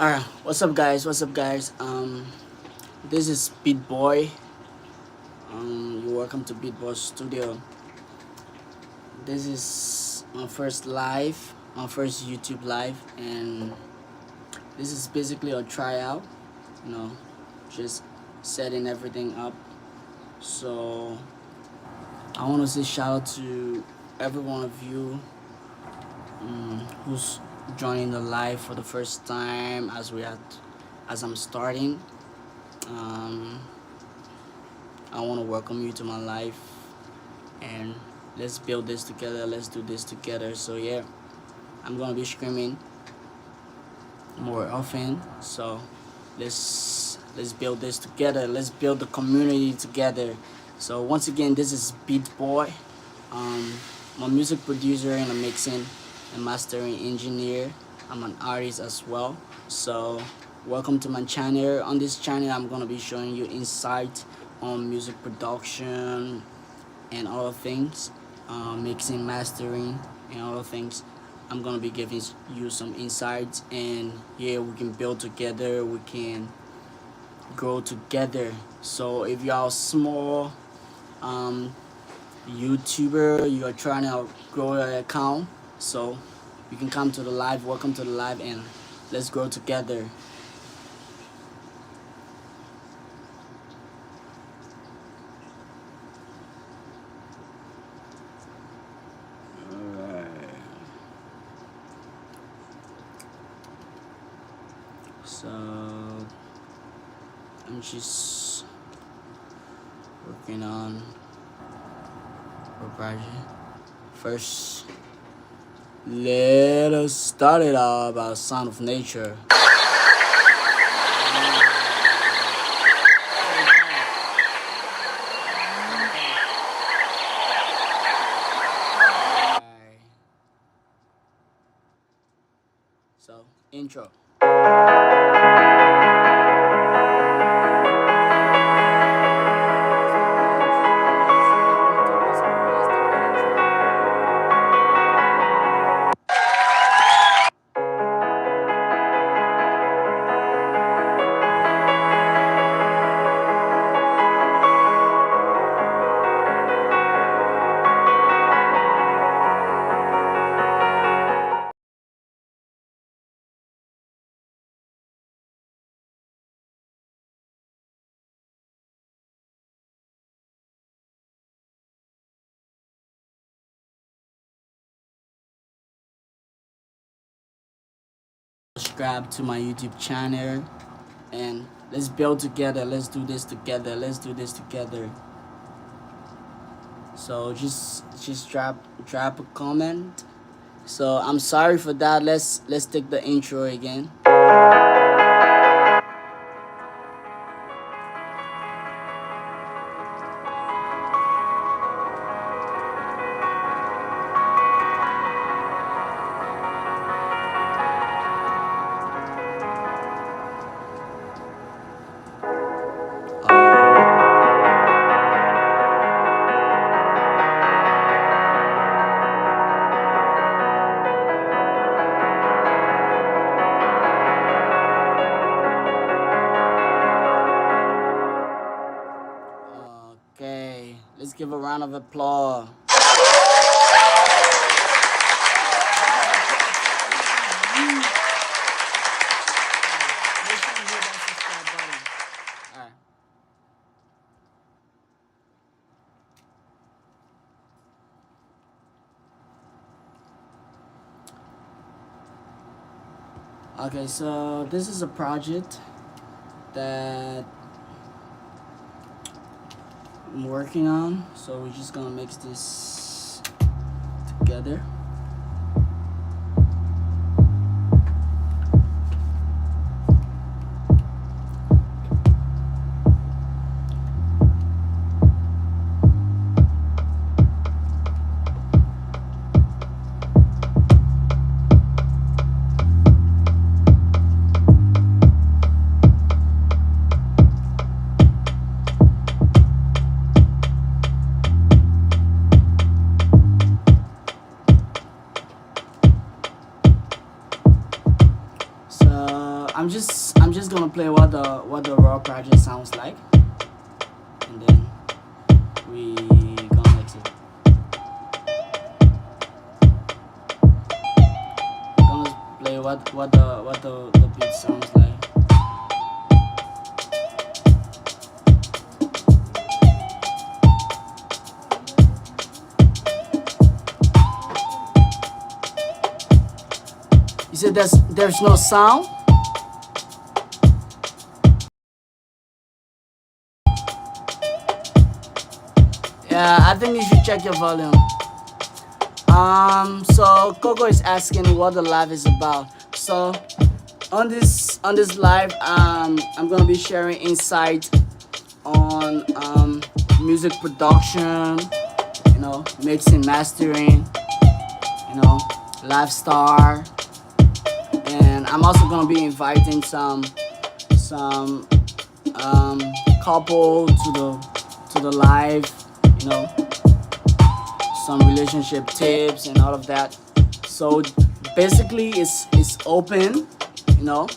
Alright, what's up guys? This is Beatboi. You're welcome to Beatboi Studio. This is my first live, my first YouTube live, and this is basically a tryout, you know, just setting everything up. So I want to say shout out to every one of you who's joining the live for the first time as I'm starting. I want to welcome you to my life, and let's build this together. Let's do this together. So yeah, I'm gonna be streaming more often. So let's build this together. Let's build the community together. So once again, this is Beatboi. I'm a music producer and a mixing and mastering engineer. I'm an artist as well. So welcome to my channel. On this channel, I'm gonna be showing you insight on music production and other things, mixing, mastering, and other things. I'm gonna be giving you some insights, and yeah, we can build together. We can grow together. So if you are a small YouTuber, you are trying to grow your account, so you can come to the live. Welcome to the live, and let's grow together. So I'm just working on a project. First, let us start it out about Sound of Nature. So, intro. Subscribe to my YouTube channel, and let's build together. Let's do this together. Let's do this together. So just drop a comment. So I'm sorry for that. Let's take the intro again. Okay, let's give a round of applause. Okay, so this is a project that I'm working on, so we're just gonna mix this together. I'm just gonna play what the raw project sounds like, and then we gonna mix it. Gonna play what the beat sounds like. You said there's no sound. Yeah, I think you should check your volume. So Coco is asking what the live is about. So on this live, I'm gonna be sharing insight on music production, mixing, mastering, live star, and I'm also gonna be inviting some couple to the live, you know, some relationship tips and all of that. So basically, it's open, you know.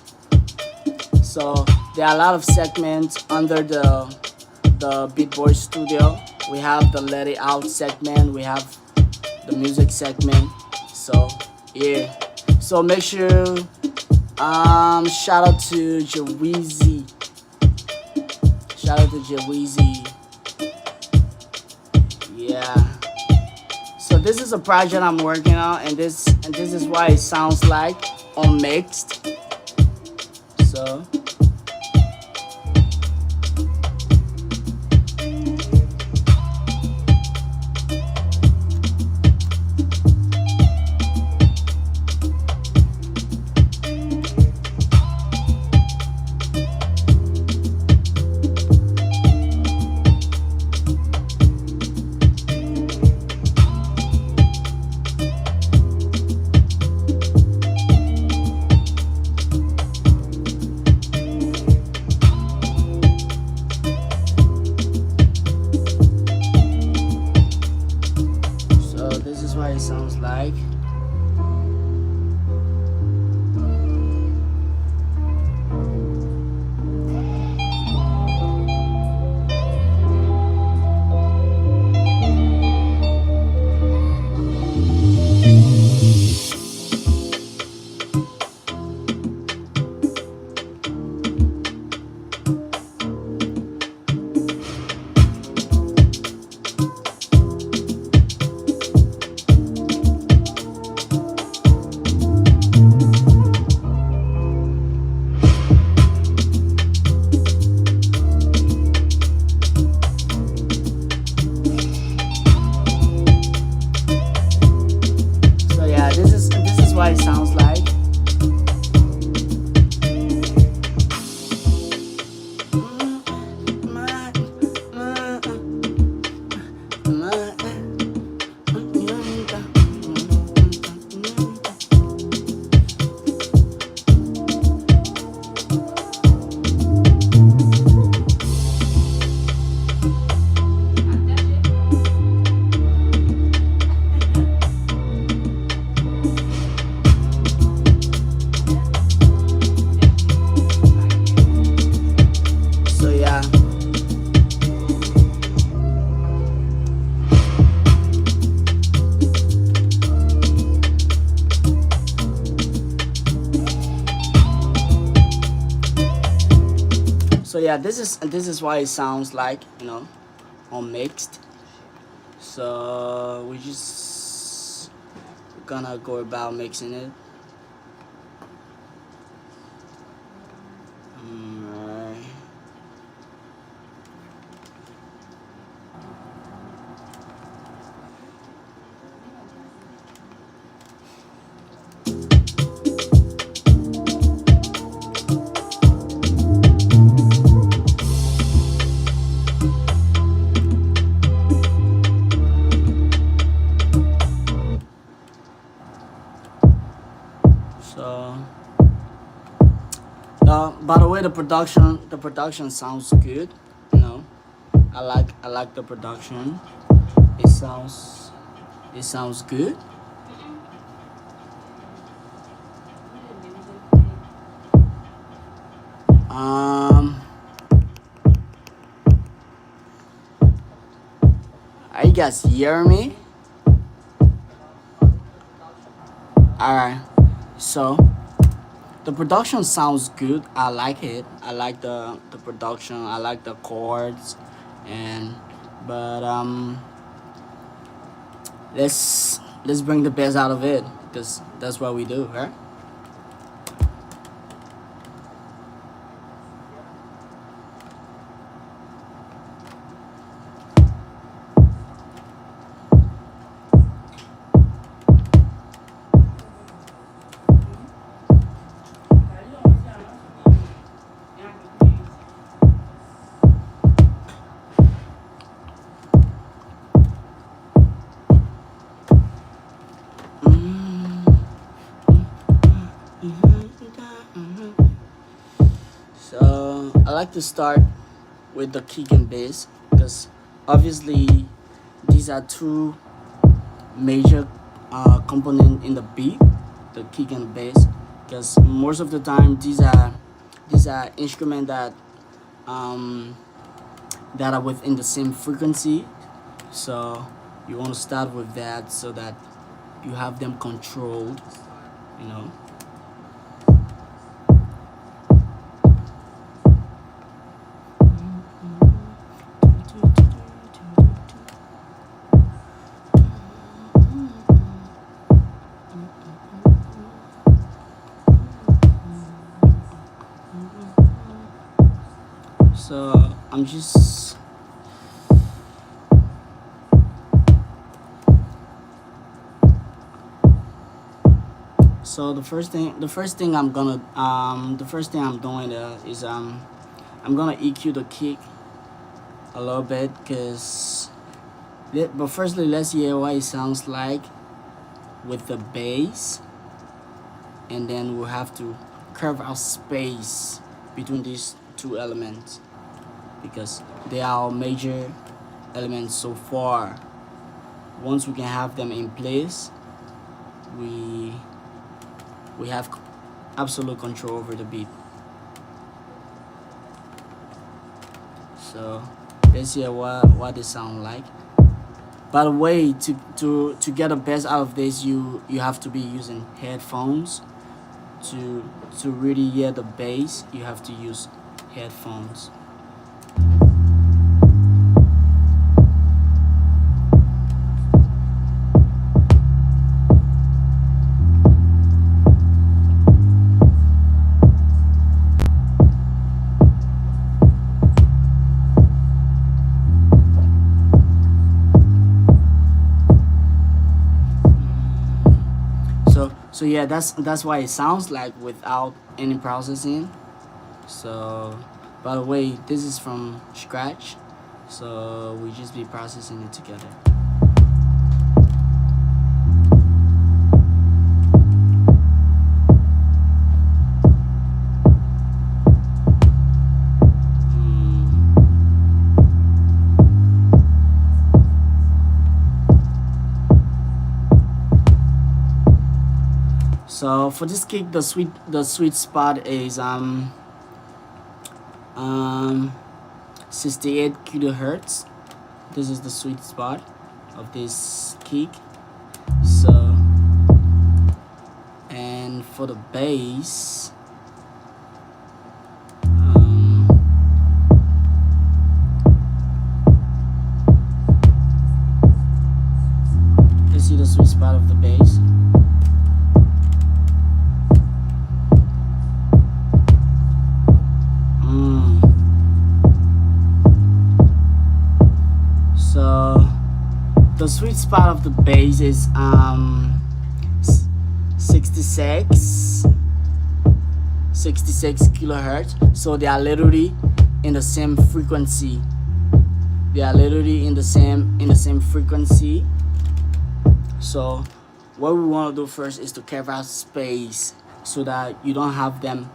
So there are a lot of segments under the Beatboi studio. We have the Let It Out segment. We have the music segment. So yeah. So make sure shout out to Jaweezy. Shout out to Jaweezy. Yeah. So this is a project I'm working on, and this is why it sounds like unmixed. So this is what it sounds like. So yeah, this is what it sounds like. So yeah. So yeah, this is why it sounds like, unmixed. So we just gonna go about mixing it. Alright. So, by the way, the production sounds good. I like the production. It sounds good. Um, are you guys hear me? Alright, so the production sounds good. I like it. I like the production. I like the chords, and but let's bring the best out of it because that's what we do, right? So I like to start with the kick and bass because obviously these are two major component in the beat, the kick and bass. Because most of the time these are instruments um, that are within the same frequency. So you want to start with that so that you have them controlled, you know. So I'm just so the first thing I'm doing is I'm gonna EQ the kick a little bit because but firstly let's hear what it sounds like with the bass, and then we'll have to carve out space between these two elements because they are our major elements so far. Once we can have them in place, we have absolute control over the beat. So let's hear what they sound like. By the way, to get the best out of this, you have to be using headphones. To really hear the bass, you have to use headphones. So yeah, that's why it sounds like without any processing. So by the way, this is from scratch, so we just be processing it together. So for this kick, the sweet spot is 68 kilohertz. This is the sweet spot of this kick. So and for the bass, let's see the sweet spot of the bass. So the sweet spot of the bass is 66 kilohertz. So they are literally in the same frequency. They are literally in the same frequency. So what we want to do first is to carve out space so that you don't have them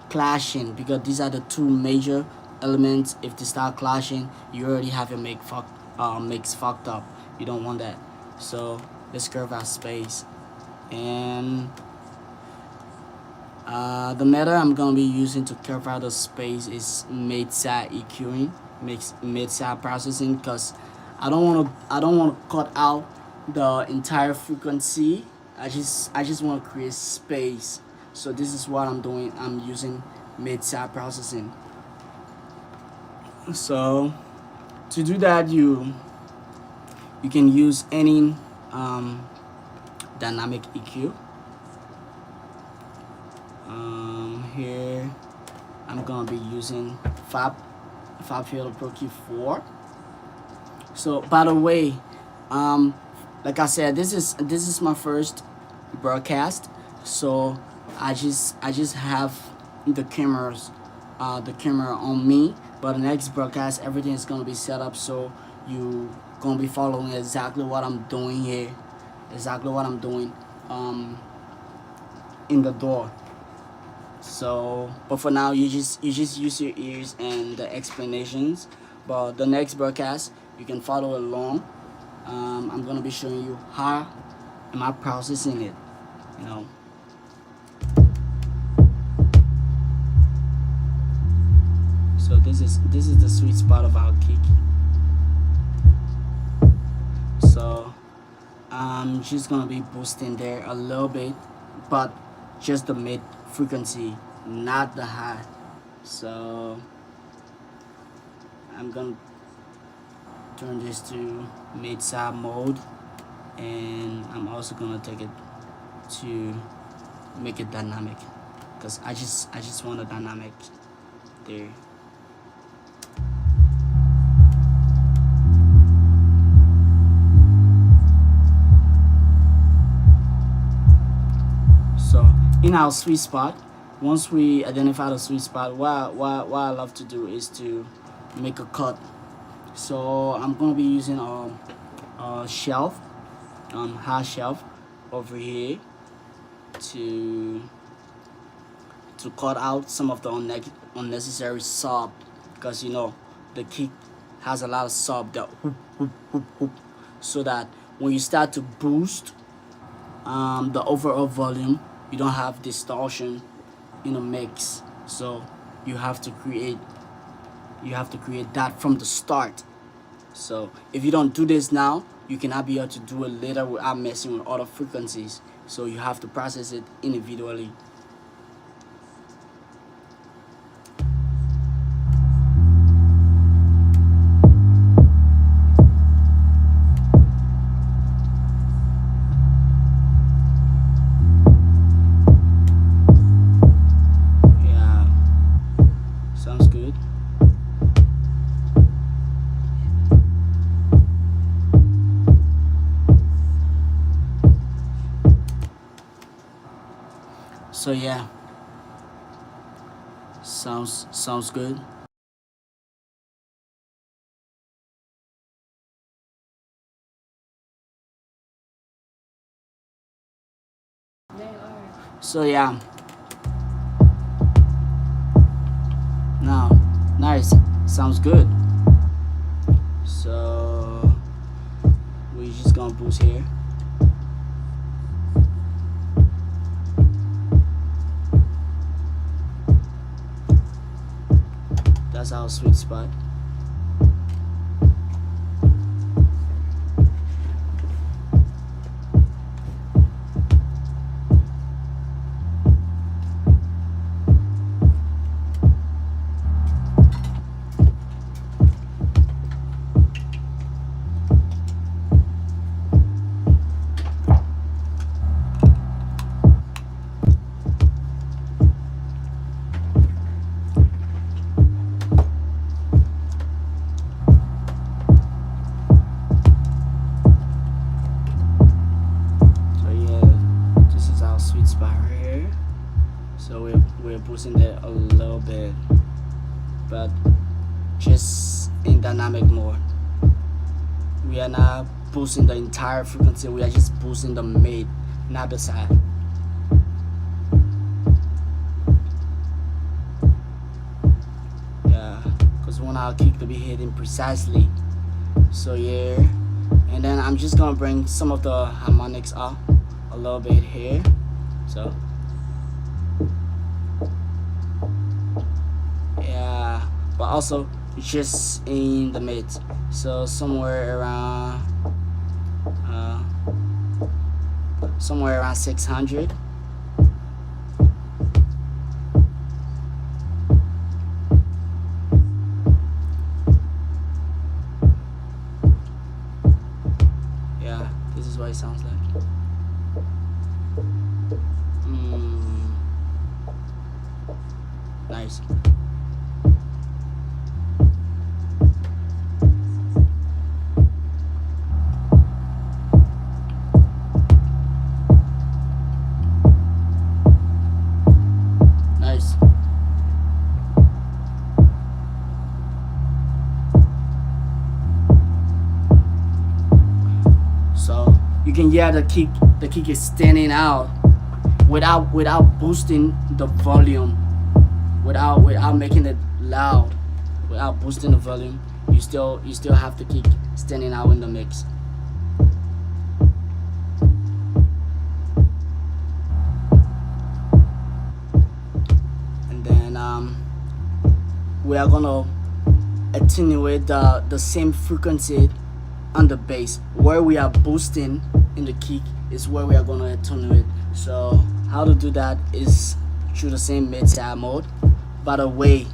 clashing, because these are the two major elements. If they start clashing, you already have your mix fucked up. You don't want that. So let's carve out space, and The method I'm gonna be using to carve out the space is mid-side EQing, mid-side processing, because I don't want to cut out the entire frequency. I just want to create space. So this is what I'm doing. I'm using mid-side processing. So to do that, you can use any dynamic EQ. Here I'm gonna be using Fab Filter Pro Key 4. So by the way, like I said, this is my first broadcast. So I just have the camera on me. But the next broadcast, everything is gonna be set up, so you gonna be following exactly what I'm doing here, exactly what I'm doing in the door. So, but for now, you just use your ears and the explanations. But the next broadcast, you can follow along. I'm gonna be showing you how am I processing it. You know. So this is the sweet spot of our kick. So I'm just gonna be boosting there a little bit, but just the mid frequency, not the high. So I'm gonna turn this to mid side mode, and I'm also gonna take it to make it dynamic, because I just want a dynamic there. So in our sweet spot, once we identify the sweet spot, what I love to do is to make a cut. So I'm gonna be using a shelf, high shelf over here to cut out some of the unnecessary sub, because the kick has a lot of sub that whoop, whoop, whoop, whoop, so that when you start to boost the overall volume, you don't have distortion in the mix. So you have to create that from the start. So if you don't do this now, you cannot be able to do it later without messing with other frequencies. So you have to process it individually. Yeah, sounds good. So yeah, sounds good. So yeah, now nice, sounds good. So we just gonna boost here. That's our sweet spot. So yeah, this is our sweet spot right here. So we're boosting that a little bit, but just in dynamic mode. We are not boosting the entire frequency. We are just boosting the mid, not the side. Yeah, because we want our kick to be hitting precisely. So yeah, and then I'm just gonna bring some of the harmonics up a little bit here. So Yeah, but also just in the mid, so uh, somewhere around 600. Yeah, this is what it sounds like. mm, Nice. Nice. So you can hear the kick is standing out without boosting the volume, without making it loud, without boosting the volume. You still have the kick standing out in the mix. And then we are gonna attenuate the same frequency on the bass. Where we are boosting in the kick is where we are gonna attenuate. So how to do that is through the same mid-tab mode. By the way,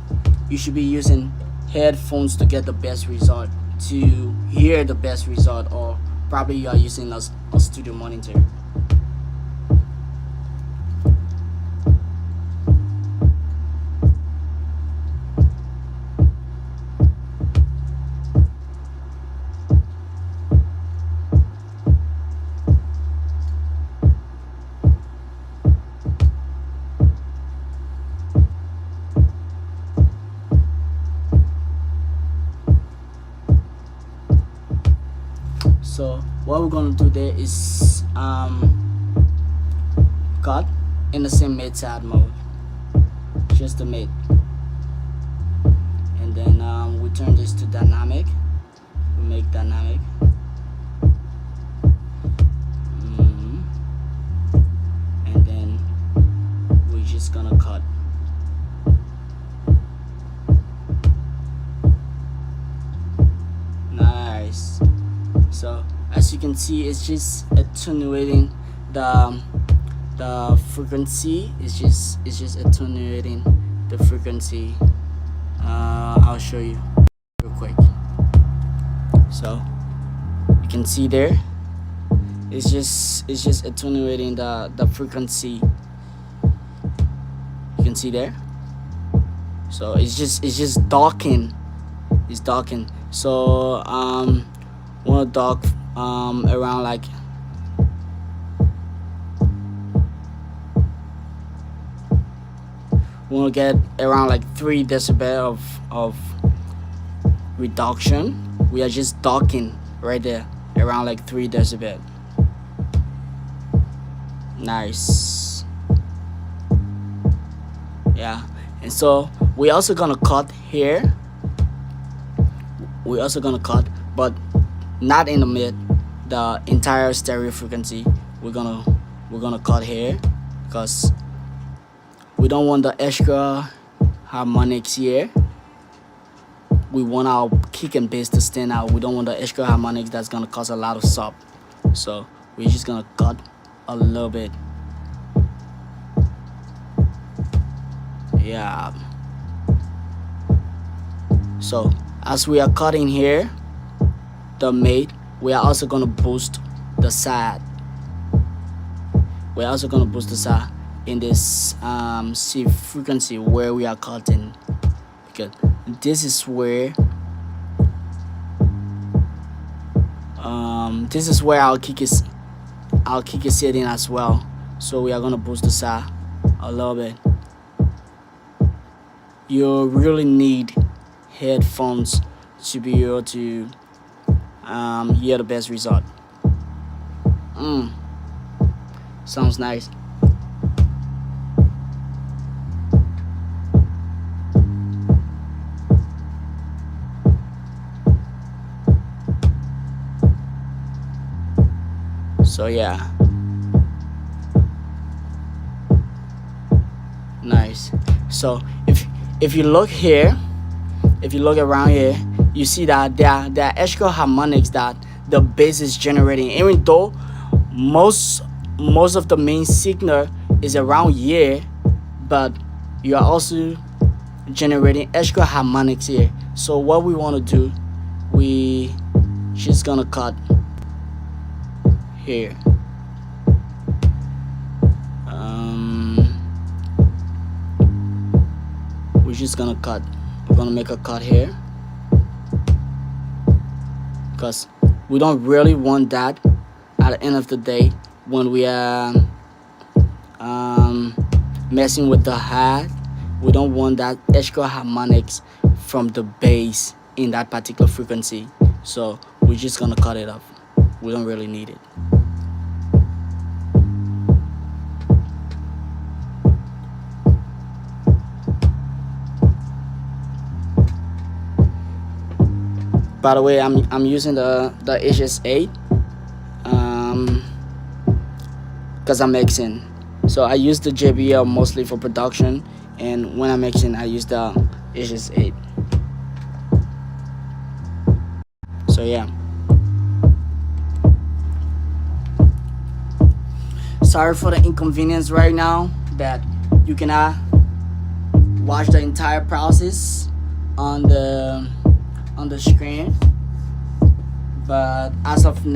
you should be using headphones to get the best result, to hear the best result, or probably you are using a studio monitor. So what we're gonna do there is cut in the same mid-tab mode, just the mid, and then we turn this to dynamic. We make dynamic. And then we're just gonna cut. Nice. So as you can see, it's just attenuating the frequency. It's just attenuating the frequency. I'll show you real quick. So you can see there, it's just attenuating the frequency. You can see there. So it's just darking. It's darking. So wanna dark around like wanna get around like 3 decibel of reduction. We are just darking right there around like 3 decibel. Nice. Yeah. And so we're also gonna cut here. We're also gonna cut, but not in the mid, the entire stereo frequency. We're gonna cut here because we don't want the extra harmonics here. We want our kick and bass to stand out. We don't want the extra harmonics that's gonna cause a lot of sub. So we're just gonna cut a little bit. Yeah. So as we are cutting here, the mid, we are also gonna boost the side. We're also gonna boost the side in this C frequency where we are cutting, because this is where our kick is sitting as well. So we are gonna boost the side a little bit. You really need headphones to be able to hear the best result. Sounds nice. So yeah, nice. So if you look here, if you look around here, you see that there are extra harmonics that the bass is generating. Even though most most of the main signal is around here, but you are also generating extra harmonics here. So what we want to do, we just gonna cut here. We're just gonna cut. We're gonna make a cut here because we don't really want that at the end of the day when we are messing with the hat. We don't want that extra harmonics from the bass in that particular frequency, so we're just gonna cut it off. We don't really need it. By the way, I'm using the HS8 because I'm mixing. So I use the JBL mostly for production, and when I'm mixing, I use the HS8. So yeah. Sorry for the inconvenience right now that you cannot watch the entire process on the screen, but as of the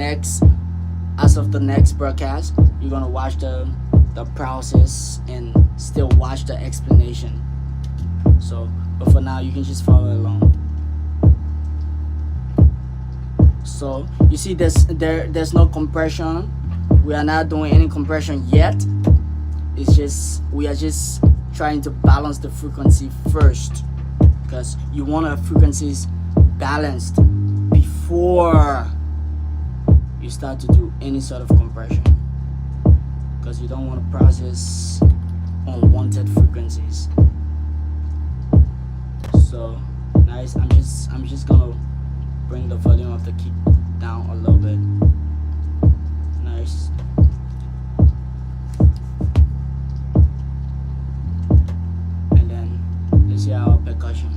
next broadcast, you're gonna watch the process and still watch the explanation. So, but for now, you can just follow along. So you see, there's no compression. We are not doing any compression yet. It's just we are just trying to balance the frequency first, because you want our frequencies balanced before you start to do any sort of compression, because you don't want to process unwanted frequencies. So nice. I'm just gonna bring the volume of the kick down a little bit. Nice. And then let's hear our percussion.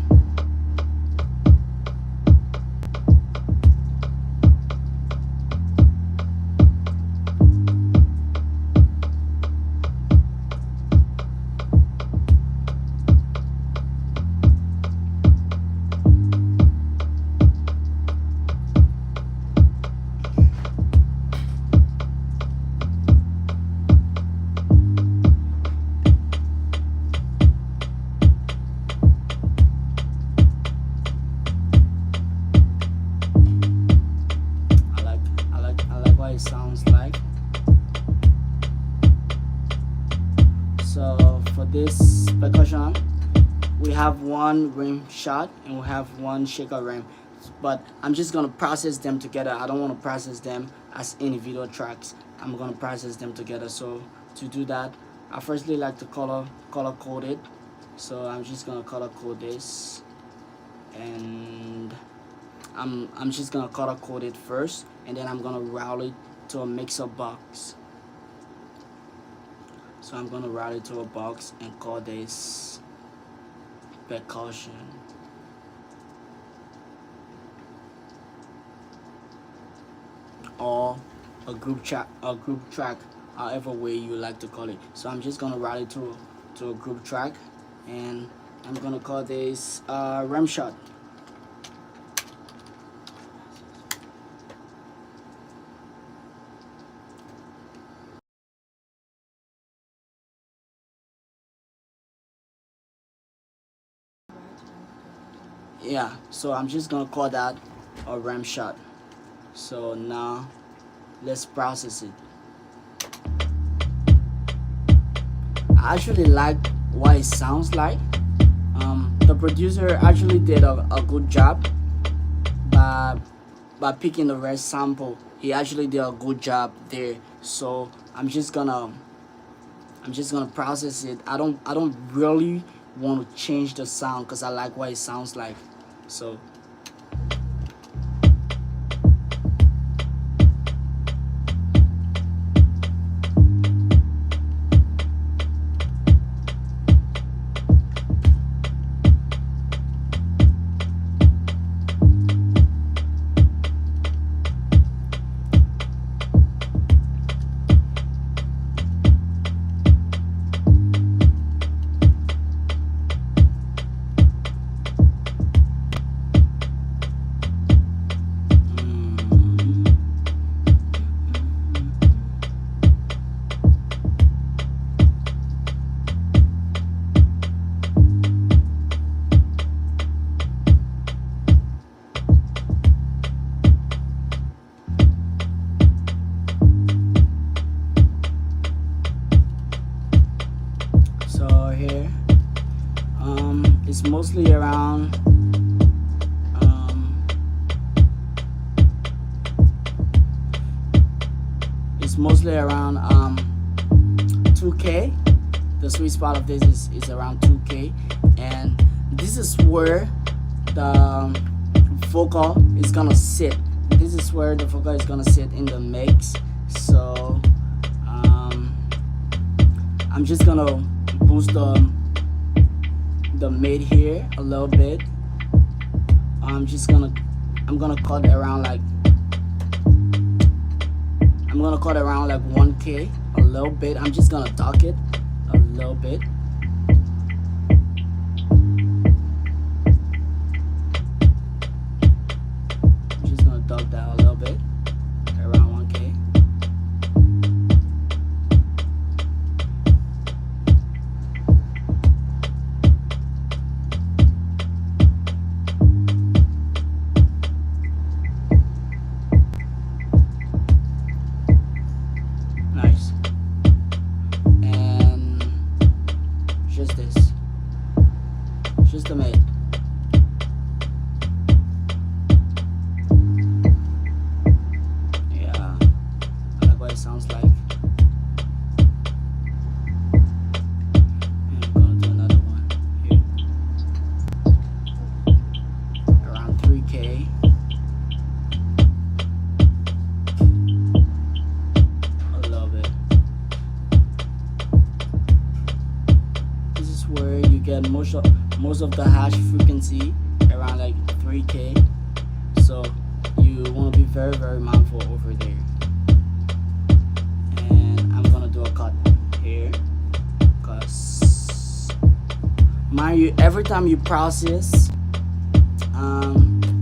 Sounds like. So for this percussion, we have one rim shot and we have one shaker rim, but I'm just gonna process them together. I don't want to process them as individual tracks. I'm gonna process them together. So to do that, I firstly like to color code it. So I'm just gonna color code this, and I'm just gonna color code it first, and then I'm gonna route it to a mixer box. So I'm gonna route it to a box and call this percussion. Or a group track, however way you like to call it. So I'm just gonna route it to a group track, and I'm gonna call this rim shot. Yeah, so I'm just gonna call that a rim shot. So now let's process it. I actually like what it sounds like. The producer actually did a good job by picking the right sample. He actually did a good job there. So I'm just gonna process it. I don't really want to change the sound because I like what it sounds like. So It's mostly around um, it's mostly around 2K. The sweet spot of this is around 2K, and this is where the vocal is gonna sit. This is where the vocal is gonna sit in the mix. So I'm just gonna boost the mid here a little bit. I'm gonna cut around like 1K a little bit. I'm just gonna duck it a little bit. I'm just gonna duck that a little bit around 1K. Nice. And just this. Just the mid. Yeah. I like what it sounds like. And I'm gonna do another one here. Around 3K. A little bit. This is where you get most of the hash frequency around like 3K. So you want to be very, very mindful over there. And I'm gonna do a cut here, because mind you, every time you process,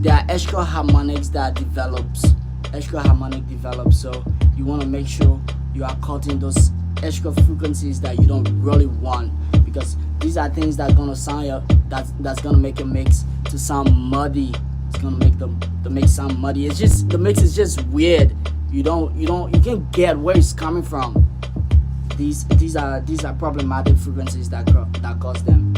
there are extra harmonics that develops. So you want to make sure you are cutting those extra frequencies that you don't really want, because these are things that are gonna that's gonna make your mix to sound muddy. It's gonna make the mix sound muddy. It's just, the mix is just weird. You can't get where it's coming from. These are problematic frequencies that cause them.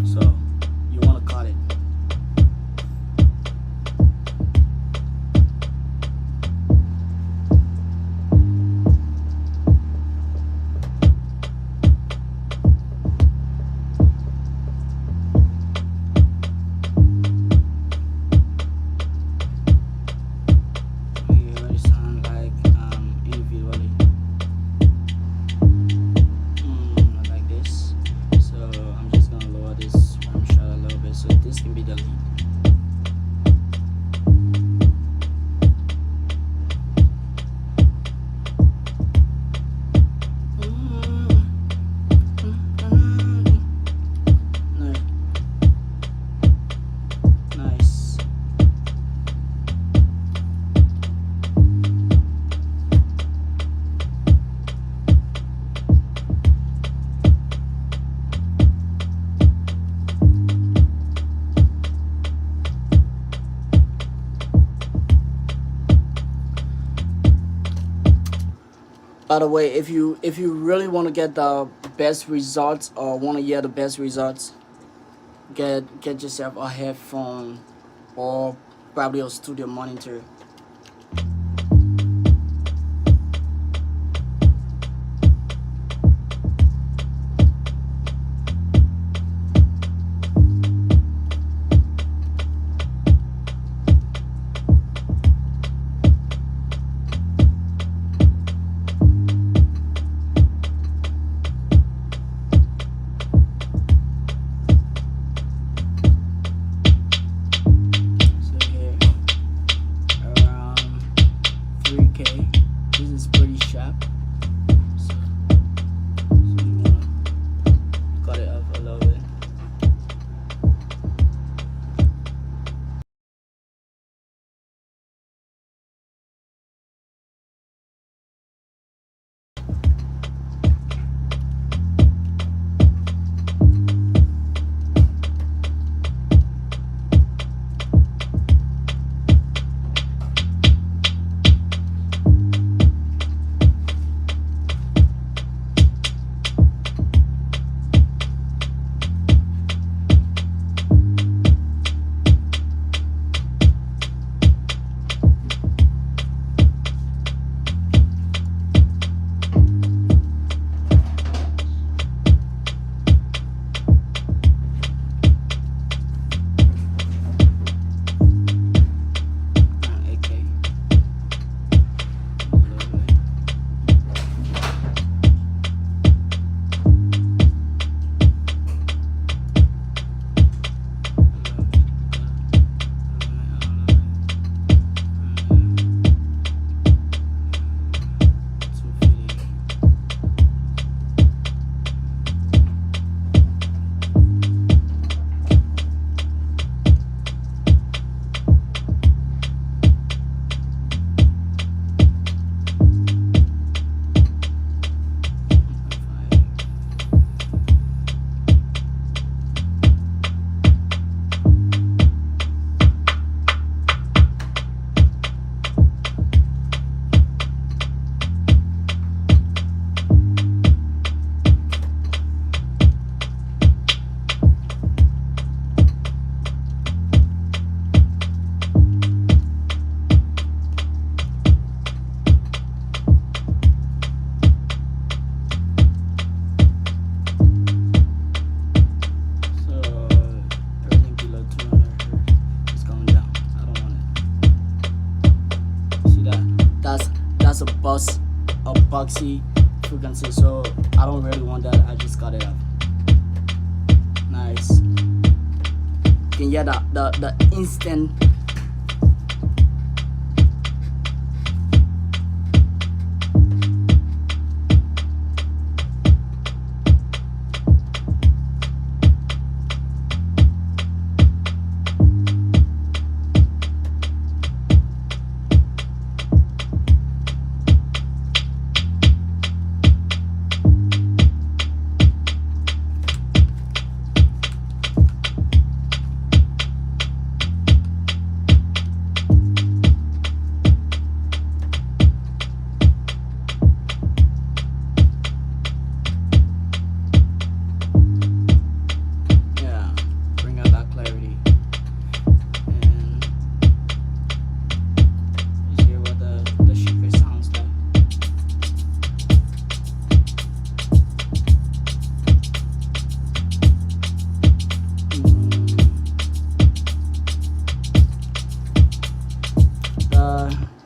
So you want to cut it. This can be the lead. Nice. By the way, if you really want to get the best results, or want to hear the best results, get yourself a headphone or probably a studio monitor. a boxy frequency, so I don't really want that. I just cut it up. Nice. You can hear the instant.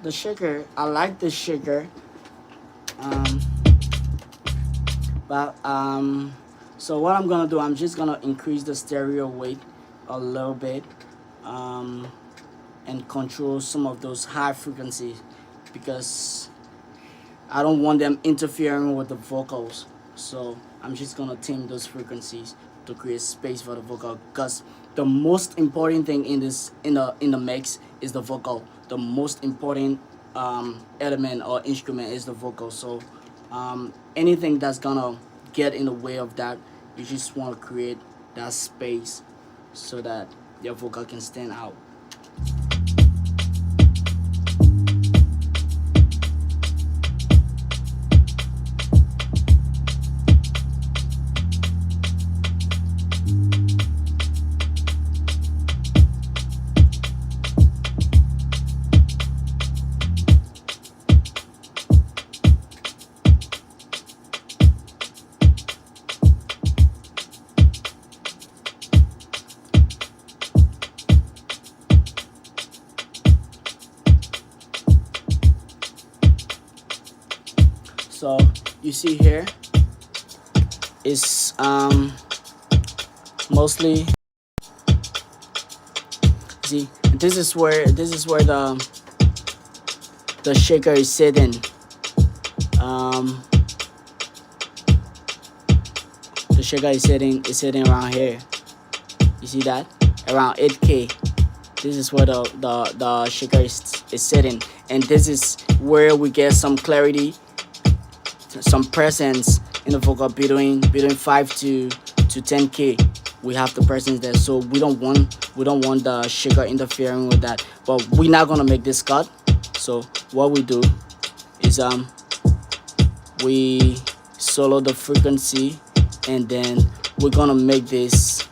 The shaker, I like the shaker, um, but so what I'm gonna do, I'm just gonna increase the stereo weight a little bit, and control some of those high frequencies, because I don't want them interfering with the vocals. So I'm just gonna tame those frequencies to create space for the vocal, because the most important thing in the mix is the vocal. The most important element or instrument is the vocal. So anything that's gonna get in the way of that, you just want to create that space so that your vocal can stand out. So you see here is mostly, see, this is where the shaker is sitting. The shaker is sitting around here. You see that? Around 8K. This is where the shaker is sitting, and this is where we get some clarity, some presence in the vocal between 5 to 10K. We have the presence there, so we don't want the shaker interfering with that. But we're not gonna make this cut. So what we do is we solo the frequency, and then we're gonna make this.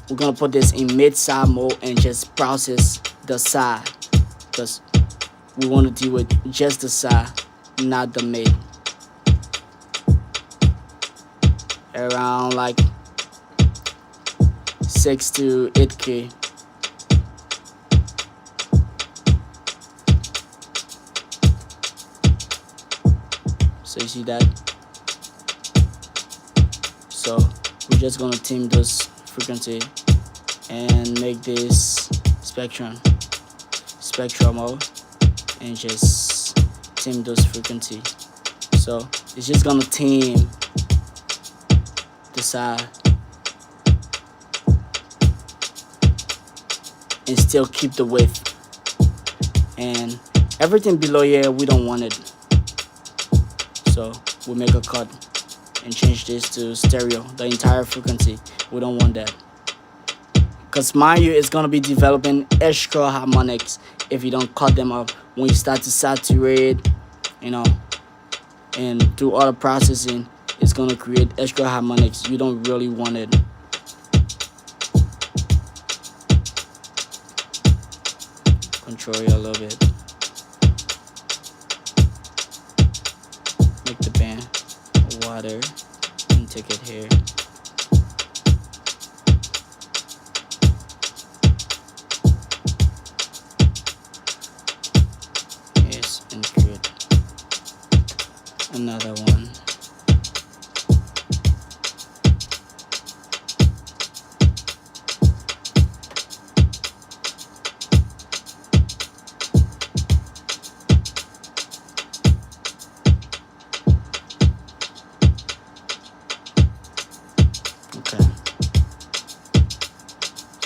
We're gonna put this in mid-side mode and just process the side, because we want to deal with just the side, not the mid. Around like 6 to 8K. So you see that? So we're just gonna tame this frequency and make this spectral mode and just tame those frequency. So it's just gonna tame the side and still keep the width, and everything below here we don't want it. So we make a cut and change this to stereo, the entire frequency. We don't want that, because mind you, it's gonna be developing extra harmonics if you don't cut them up. When you start to saturate, and do all the processing, it's gonna create extra harmonics. You don't really want it. Control it a little bit. Make the band water and take it here. Yes, and create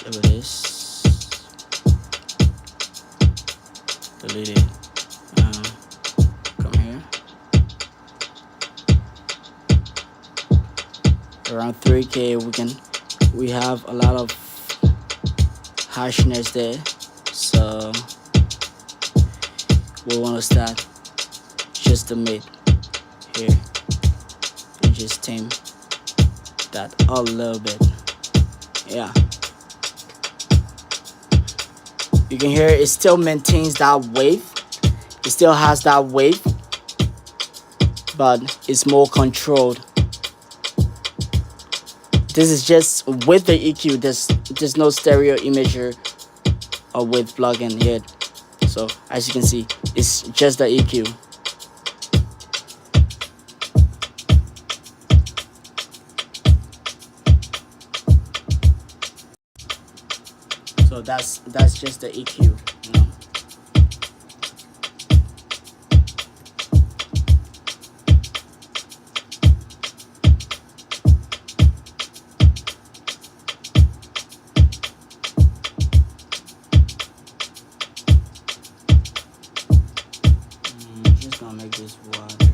There it is. Delete it. Come here. Around 3K, we have a lot of harshness there, so we want to start just the mid here and just tame that a little bit. Yeah, you can hear it still maintains that wave. It still has that wave, but it's more controlled. This is just with the EQ. There's no stereo imager or with plugin yet. So as you can see, it's just the EQ. So that's just the EQ, you know. Just gonna make this water.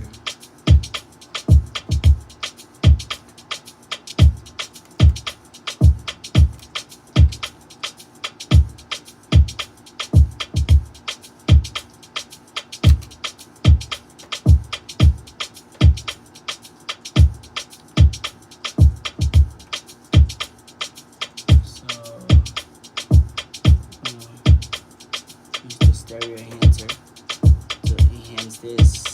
Use the stereo enhancer to enhance this.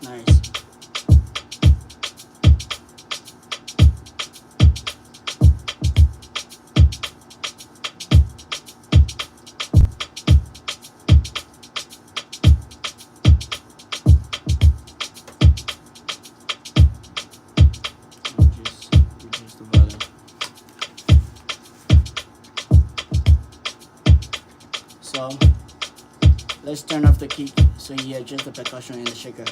Nice. Reduce the volume. So let's turn off the kick so you hear just the percussion and the shaker.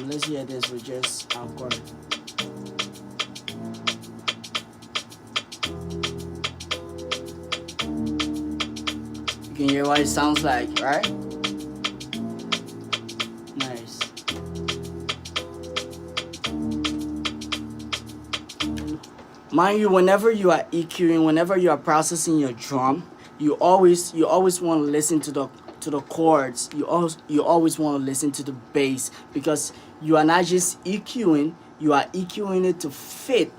Let's hear this with just our chord. You can hear what it sounds like, right? Nice. Mind you, whenever you are EQing, whenever you are processing your drum, you always want to listen to the chords. You always want to listen to the bass, because you are not just EQing, you are EQing it to fit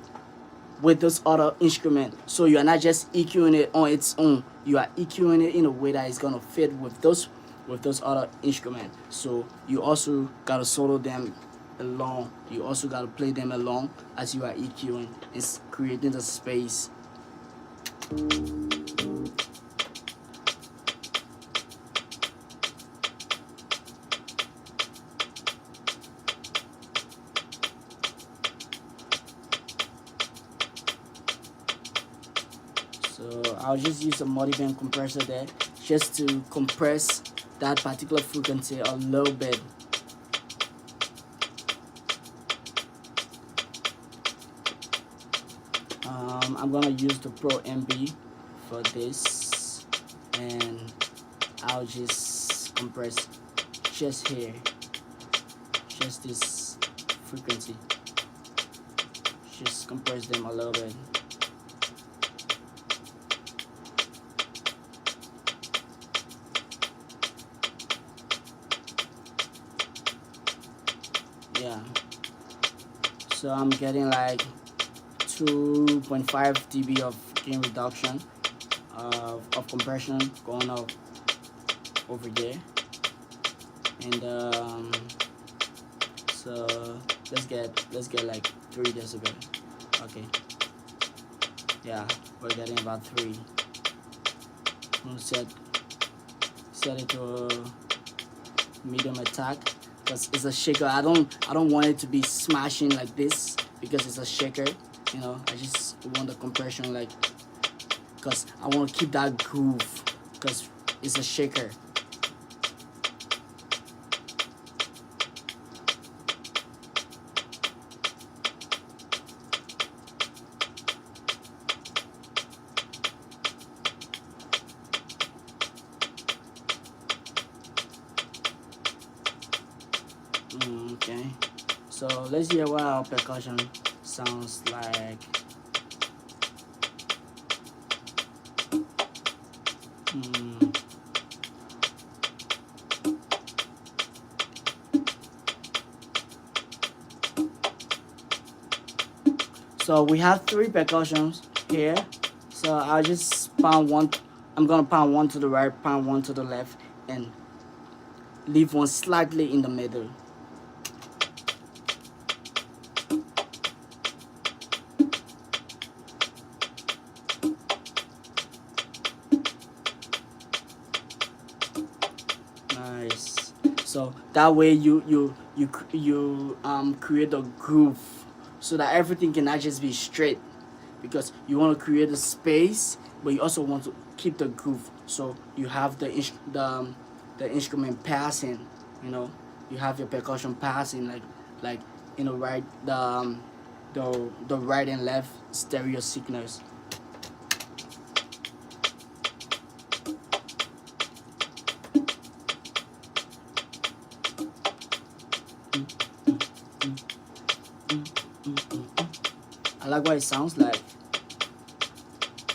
with this other instrument. So you are not just EQing it on its own. You are EQing it in a way that is gonna fit with those other instruments. So you also gotta solo them along. You also gotta play them along as you are EQing. It's creating the space. So I'll just use a multiband compressor there just to compress that particular frequency a little bit. I'm gonna use the Pro MB for this, and I'll just compress just here, just this frequency. Just compress them a little bit. Yeah, so I'm getting like 2.5 dB of gain reduction of compression going up over there, and so let's get like 3 decibel. Okay, yeah, we're getting about 3. We'll set it to medium attack, because it's a shaker. I don't want it to be smashing like this because it's a shaker. You know, I just want the compression, like, because I want to keep that groove because it's a shaker. Okay, so let's hear what our percussion sounds like. So we have 3 percussions here. So I'll just pound one. I'm gonna pound one to the right, pound one to the left, and leave one slightly in the middle. Nice. So that way you create a groove, so that everything cannot just be straight, because you want to create a space, but you also want to keep the groove. So you have the instrument passing. You know, you have your percussion passing, like in the right the right and left stereo signals. I like what it sounds like.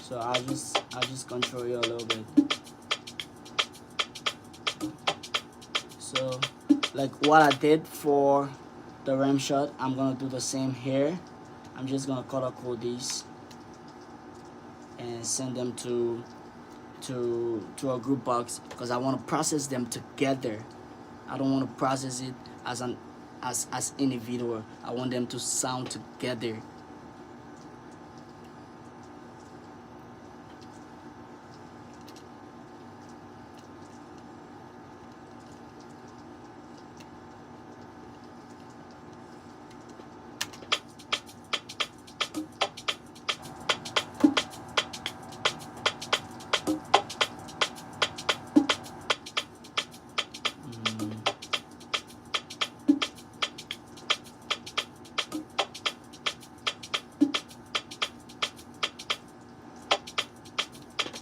So I'll just control you a little bit. So like what I did for the rim shot, I'm gonna do the same here. I'm just gonna color code these and send them to a group box, because I want to process them together. I don't want to process it as individual. I want them to sound together.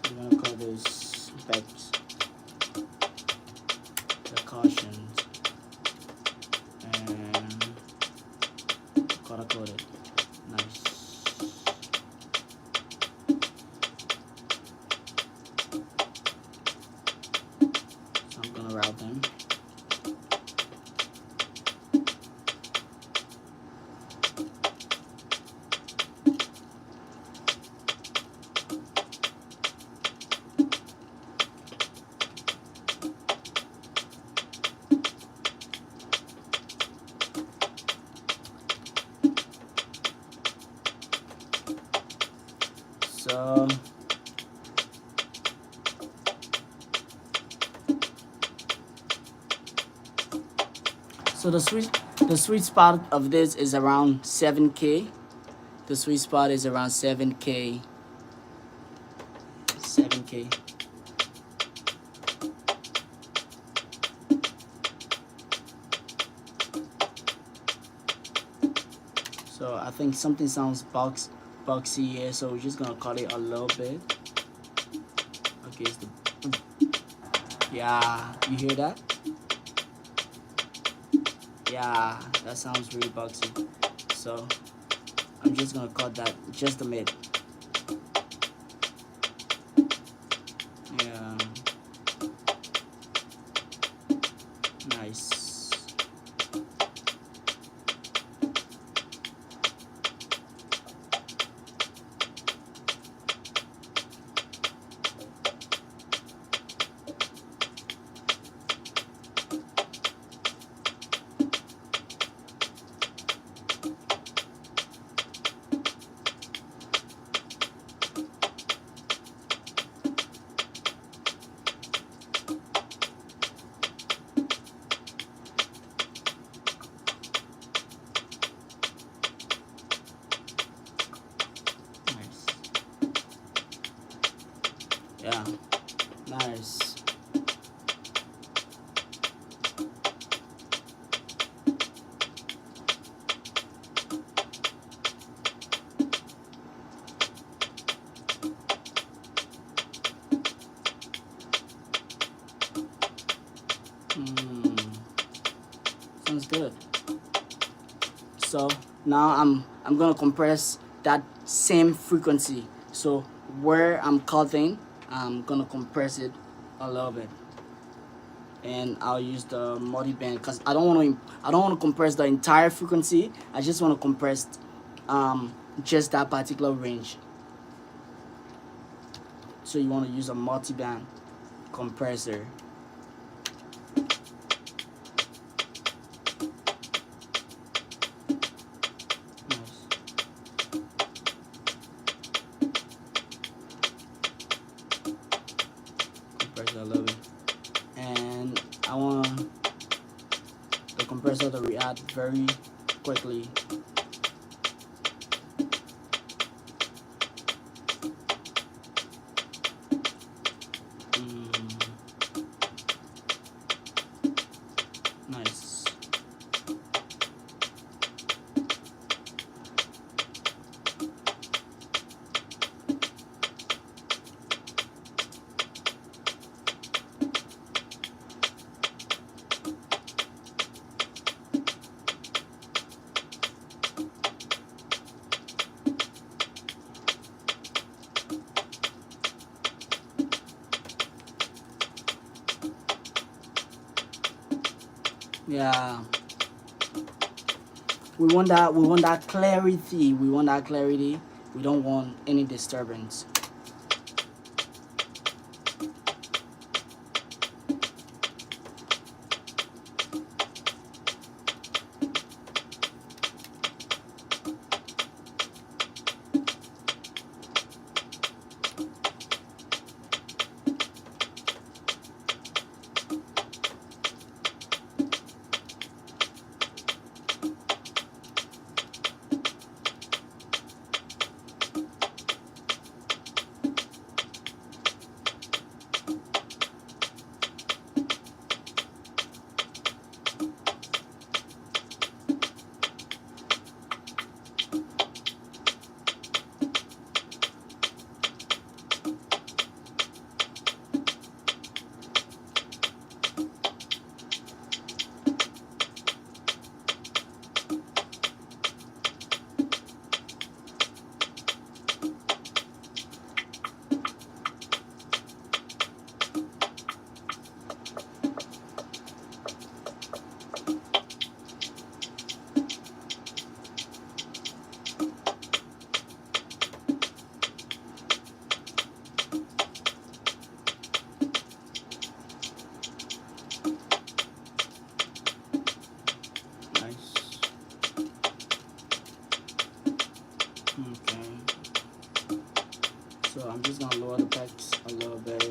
We're gonna call this specs, precautions, and color coded. Nice. So I'm gonna route them. So the sweet spot of this is around 7K. The sweet spot is around 7K. 7K. So I think something sounds boxy here, so we're just gonna cut it a little bit. Okay, it's the, yeah, you hear that? Yeah, that sounds really boxy. So I'm just gonna cut that just a bit. Yeah, nice. Mm, sounds good. So now I'm gonna compress that same frequency. So where I'm cutting, I'm gonna compress it a little bit, and I'll use the multi-band because I don't want to compress the entire frequency. I just want to compress just that particular range. So you want to use a multi-band compressor. Nice. Compress it a little bit, and I want the compressor to react very quickly. Mm, nice. Yeah, we want that clarity. We want that clarity. We don't want any disturbance. Nice. Okay. So I'm just gonna lower the packs a little bit.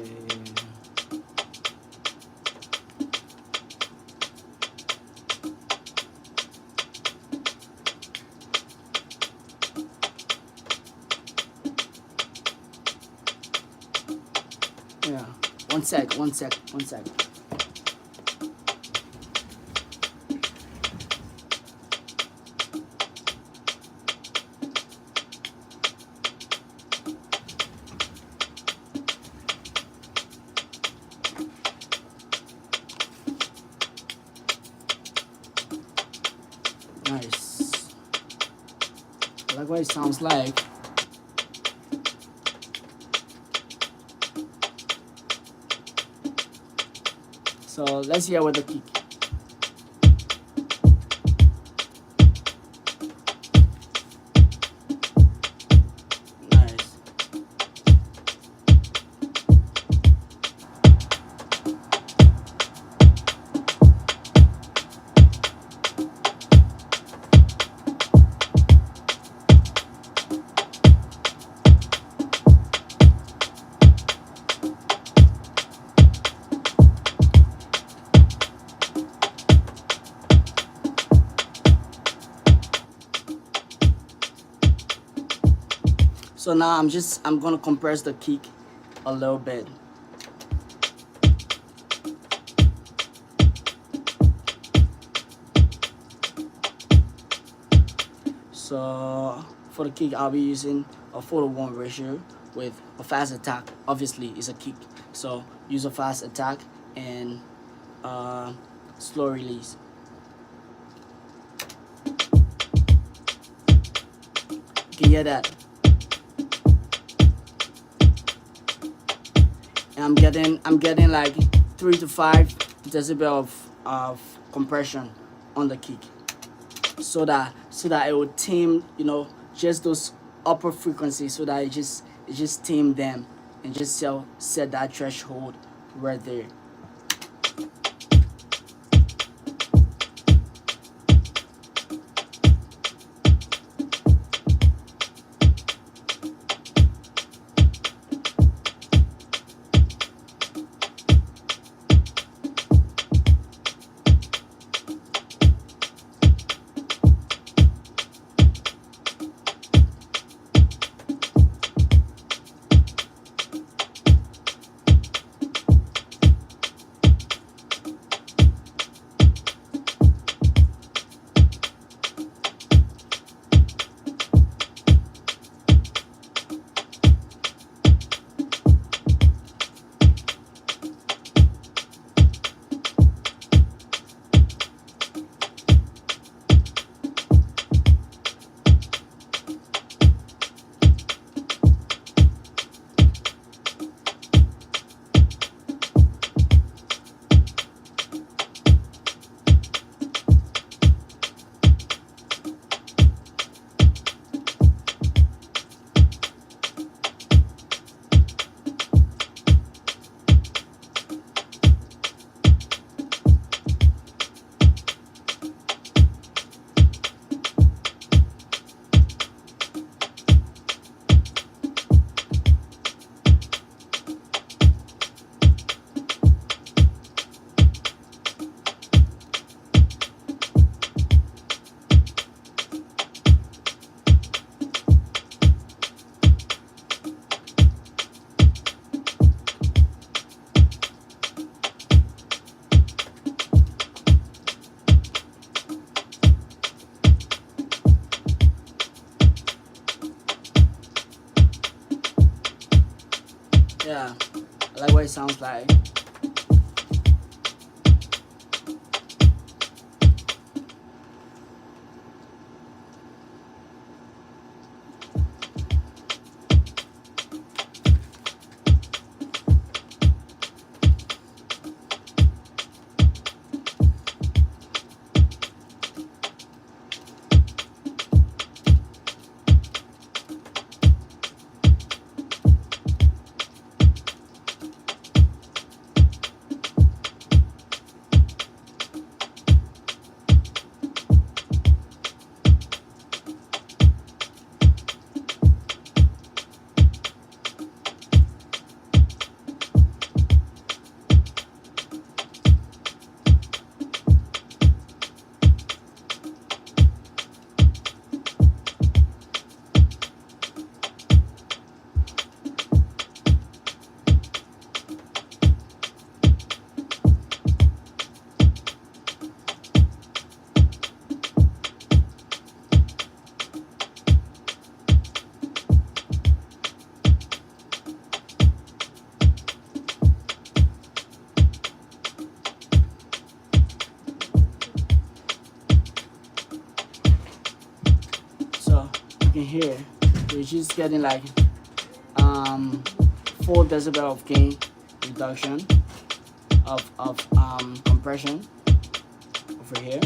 Yeah. One sec. Nice. I like what it sounds like. So let's hear with the kick. Nice. So now I'm gonna compress the kick a little bit. So for the kick, I'll be using a 4-to-1 ratio with a fast attack. Obviously, it's a kick, so use a fast attack and uh, slow release. You can hear that. And I'm getting like 3 to 5 decibel of compression on the kick, so that it will tame, just those upper frequencies, so that it just tame them and just set that threshold right there. Yeah, I like what it sounds like. So you can hear we're just getting like um 4 decibel of gain reduction of compression over here.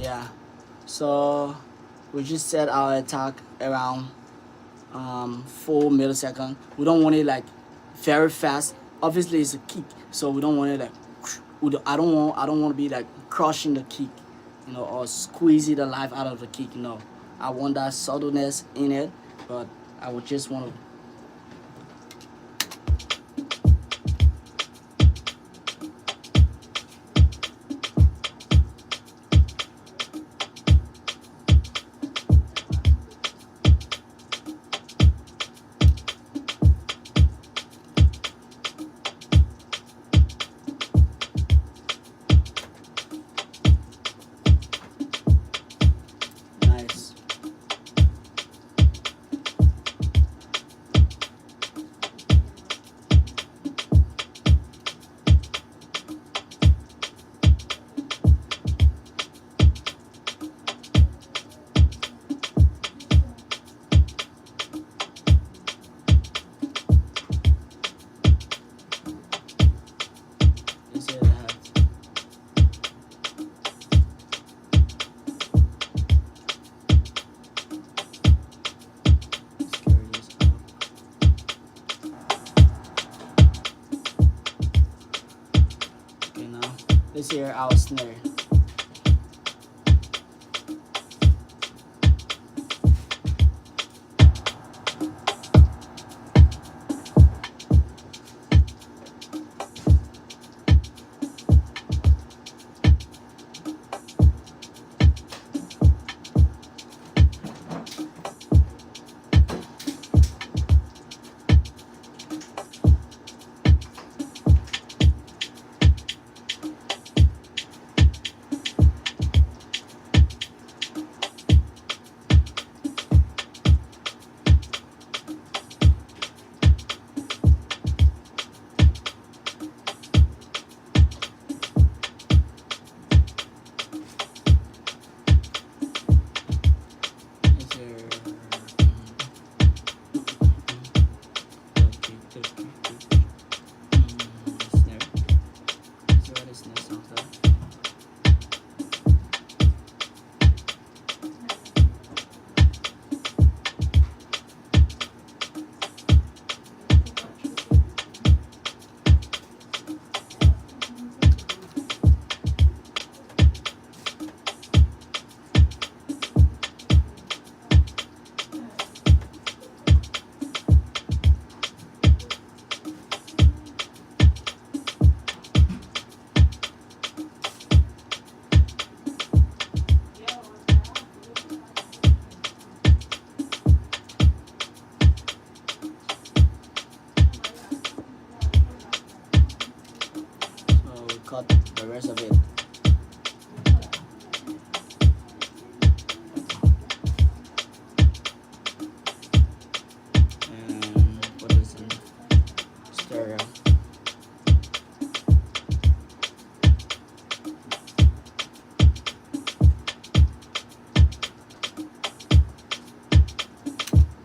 Yeah. So we just set our attack around 4 milliseconds. We don't want it like very fast. Obviously, it's a kick, so we don't want it like. I don't want to be like crushing the kick, or squeezing the life out of the kick. No, I want that subtleness in it, but I would just want to. Nice. Let's see that. Let's carry this up. Okay, now let's hear our snare.